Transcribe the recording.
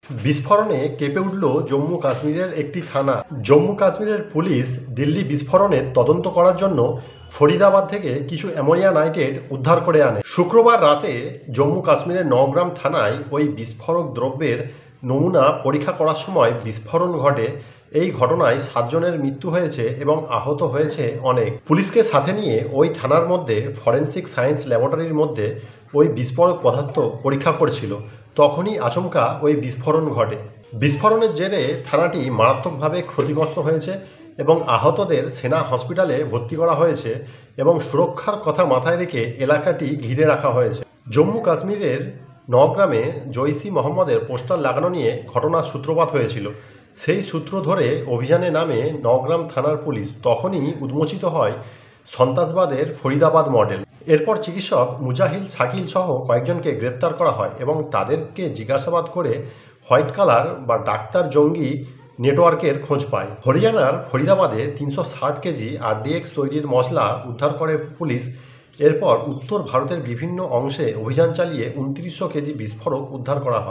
বিস্ফোরণে কেঁপে উঠল জম্মু কাশ্মীরের একটি থানা। জম্মু কাশ্মীরের পুলিশ দিল্লি বিস্ফোরণের তদন্ত করার জন্য ফরিদাবাদ থেকে কিছু অ্যামোনিয়া নাইট্রেট উদ্ধার করে আনে। শুক্রবার রাতে জম্মু কাশ্মীরের নওগ্রাম থানায় ওই বিস্ফোরক দ্রব্যের নমুনা পরীক্ষা করার সময় বিস্ফোরণ ঘটে। এই ঘটনায় 7 জনের মৃত্যু হয়েছে এবং আহত হয়েছে অনেক। পুলিশকে সাথে নিয়ে ওই থানার মধ্যে ফরেনসিক সায়েন্স ল্যাবরেটরির মধ্যে ওই বিস্ফোরক পদার্থ পরীক্ষা করছিল। তখনই আচমকা ওই বিস্ফোরণ ঘটে। বিস্ফোরণের জেরে থানাটি মারাত্মকভাবে ক্ষতিগ্রস্ত হয়েছে এবং আহতদের সেনা হসপিটালে ভর্তি করা হয়েছে এবং সুরক্ষার কথা মাথায় রেখে এলাকাটি ঘিরে রাখা হয়েছে। জম্মু কাশ্মীরের নওগ্রামে জৈশি মোহাম্মদের পোস্টার লাগানো নিয়ে ঘটনার সূত্রপাত হয়েছিল। সেই সূত্র ধরে অভিযানে নামে নওগ্রাম থানার পুলিশ। তখনই উন্মোচিত হয় সন্ত্রাসবাদের ফরিদাবাদ মডেল। এরপর চিকিৎসক মুজাহিল শাকিল সহ কয়েকজনকে গ্রেপ্তার করা হয় এবং তাদেরকে জিজ্ঞাসাবাদ করে হোয়াইট কালার বা ডাক্তার জঙ্গি নেটওয়ার্কের খোঁজ পায়। হরিয়ানার ফরিদাবাদে 360 কেজি আরডিএক্স তৈরির মশলা উদ্ধার করে পুলিশ। এরপর উত্তর ভারতের বিভিন্ন অংশে অভিযান চালিয়ে 2900 কেজি বিস্ফোরক উদ্ধার করা হয়।